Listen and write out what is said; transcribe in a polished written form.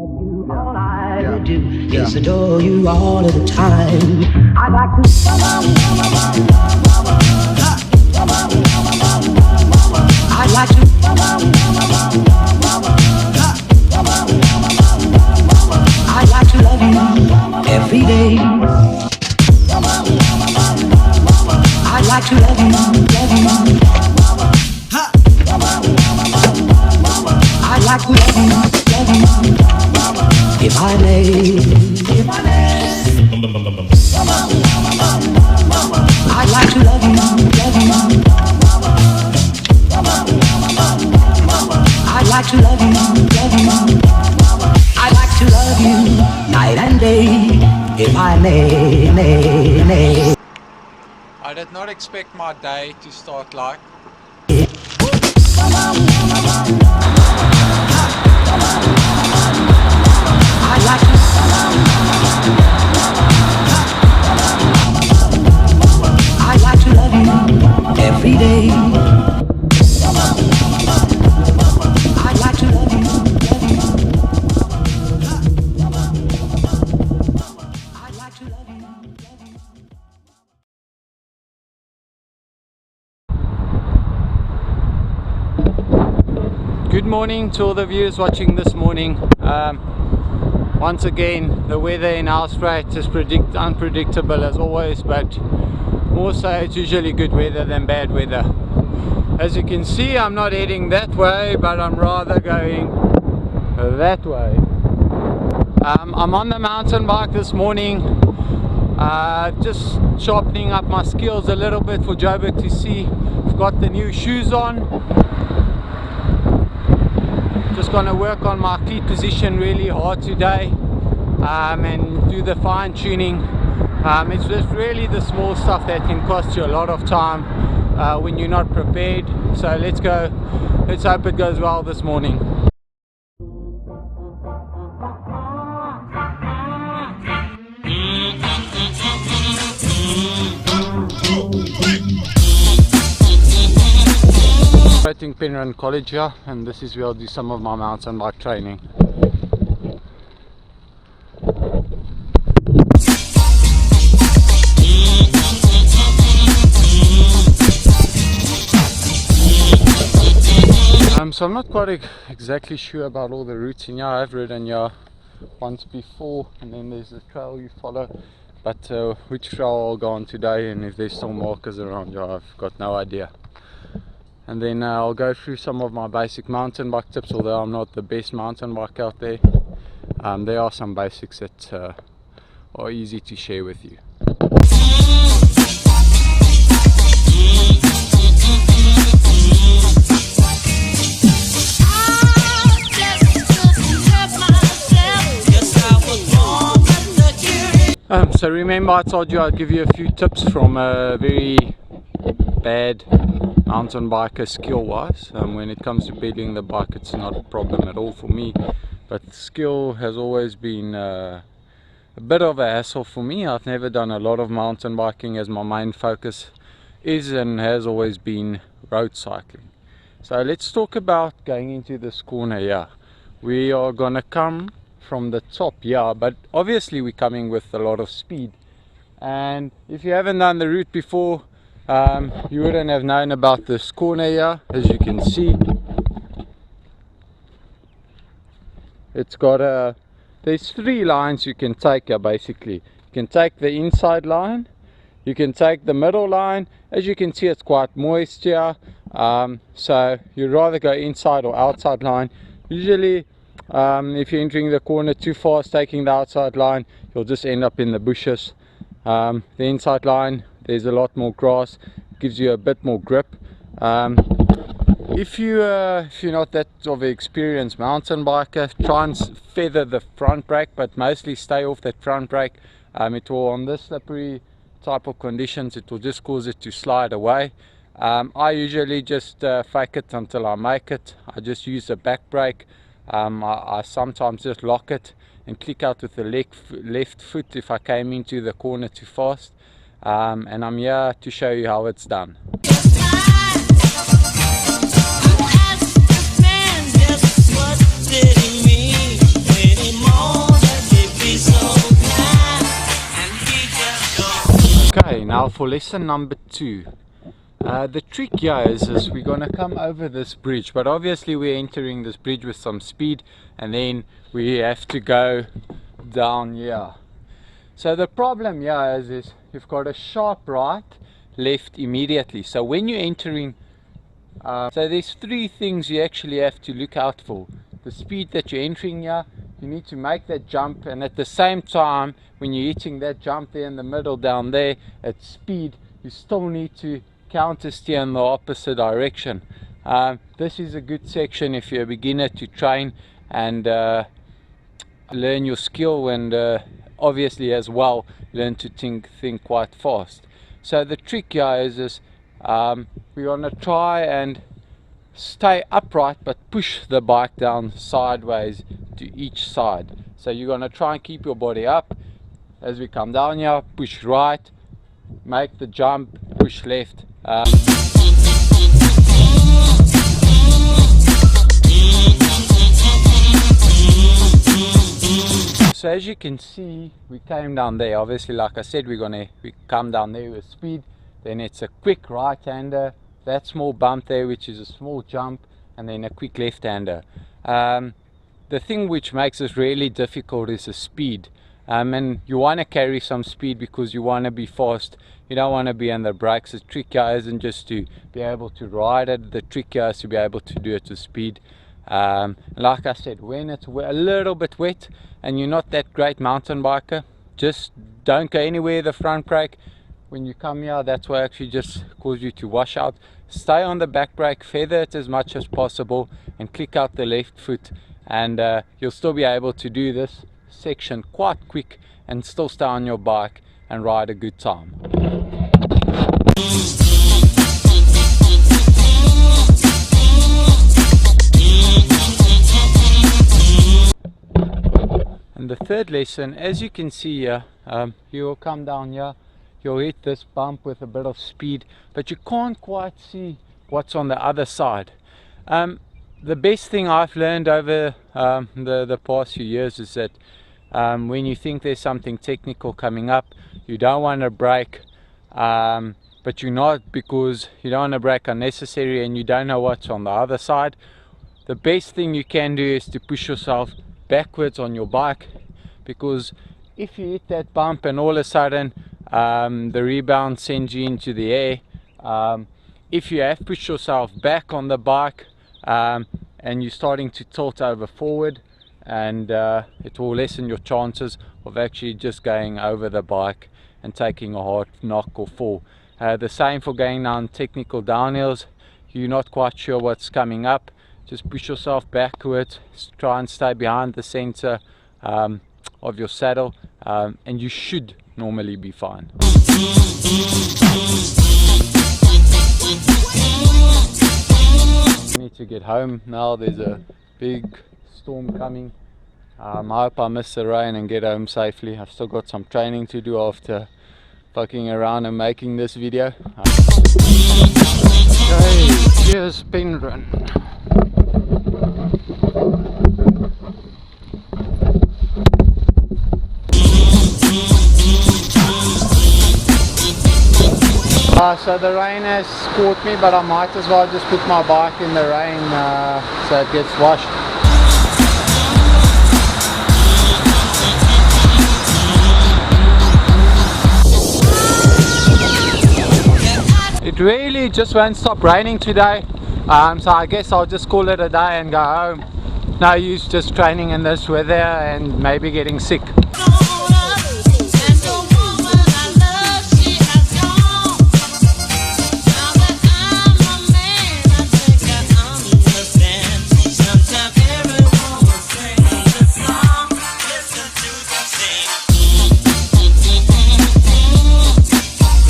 All I would do is adore you all of the time. I'd like to. I'd like to. I'd like to love you every day. I'd like to love you, love you. I'd like to love you, love you. If I may, if I may. I'd like to love you, love you. I'd like to love you, love you. I'd like to love you night and day, if I may. I did not expect my day to start like. I'd like to. I'd like to love you every day. I'd like to love you, love you. I'd like to love you, love you. Good morning to all the viewers watching this morning. Once again, the weather in our strait is unpredictable as always, but more so it's usually good weather than bad weather. As you can see, I'm not heading that way, but I'm rather going that way. I'm on the mountain bike this morning, just sharpening up my skills a little bit for Joburg to see. I've got the new shoes on. Just going to work on my feet position really hard today, and do the fine tuning. It's just really the small stuff that can cost you a lot of time when you're not prepared. So let's hope it goes well this morning. Operating Penryn College here, and this is where I'll do some of my mountain bike training. So I'm not quite exactly sure about all the routes in here. I've ridden here once before, and then there's a trail you follow, but which trail I'll go on today and if there's still markers around here, I've got no idea. And then I'll go through some of my basic mountain bike tips, although I'm not the best mountain bike out there. There are some basics that are easy to share with you. So remember I told you I'd give you a few tips from a very bad mountain biker skill wise. When it comes to pedaling the bike, it's not a problem at all for me, but skill has always been a bit of a hassle for me. I've never done a lot of mountain biking, as my main focus is and has always been road cycling. So let's talk about going into this corner here. We are gonna come from the top here, but obviously we're coming with a lot of speed, and if you haven't done the route before, you wouldn't have known about this corner here. As you can see, it's got there's three lines you can take here. Basically, you can take the inside line, you can take the middle line. As you can see, it's quite moist here, so you'd rather go inside or outside line. Usually if you're entering the corner too fast taking the outside line, you'll just end up in the bushes. The inside line, there's a lot more grass, gives you a bit more grip. If you're not that of an experienced mountain biker, try and feather the front brake, but mostly stay off that front brake. It will, on this slippery type of conditions, it will just cause it to slide away. I usually just fake it until I make it. I just use the back brake. I sometimes just lock it and click out with the left foot if I came into the corner too fast, and I'm here to show you how it's done. Now for lesson number 2. The trick here is we're going to come over this bridge, but obviously we're entering this bridge with some speed, and then we have to go down here. So the problem here is you've got a sharp right, left immediately. So when you're entering, so there's 3 things you actually have to look out for. The speed that you're entering here, you need to make that jump, and at the same time when you're hitting that jump there in the middle down there at speed, you still need to counter steer in the opposite direction. This is a good section if you're a beginner to train and learn your skill, and obviously as well learn to think quite fast. So the trick here is we want to try and stay upright but push the bike down sideways to each side. So you're going to try and keep your body up. As we come down here, push right, make the jump, push left. So as you can see, we came down there. Obviously, like I said, we come down there with speed. Then it's a quick right-hander, that small bump there, which is a small jump, and then a quick left-hander. The thing which makes this really difficult is the speed. And you want to carry some speed because you want to be fast. You don't want to be on the brakes. The trick here isn't just to be able to ride it. The trick here is to be able to do it with speed. Like I said, when it's a little bit wet and you're not that great mountain biker, just don't go anywhere with the front brake. When you come here, that's what actually just cause you to wash out. Stay on the back brake, feather it as much as possible, and click out the left foot, and you'll still be able to do this section quite quick and still stay on your bike and ride a good time. And the third lesson, as you can see here, you will come down here, you'll hit this bump with a bit of speed, but you can't quite see what's on the other side. The best thing I've learned over the past few years is that when you think there's something technical coming up, you don't want to brake, but you're not, because you don't want to brake unnecessary and you don't know what's on the other side. The best thing you can do is to push yourself backwards on your bike, because if you hit that bump and all of a sudden the rebound sends you into the air, if you have pushed yourself back on the bike and you're starting to tilt over forward, and it will lessen your chances of actually just going over the bike and taking a hard knock or fall. The same for going down technical downhills. You're not quite sure what's coming up, just push yourself backwards, try and stay behind the center of your saddle, and you should normally be fine. I need to get home now. There's a big storm coming. I hope I miss the rain and get home safely. I've still got some training to do after fucking around and making this video. Okay, cheers, spin run. So the rain has caught me, but I might as well just put my bike in the rain so it gets washed. It really just won't stop raining today, so I guess I'll just call it a day and go home. No use just training in this weather and maybe getting sick.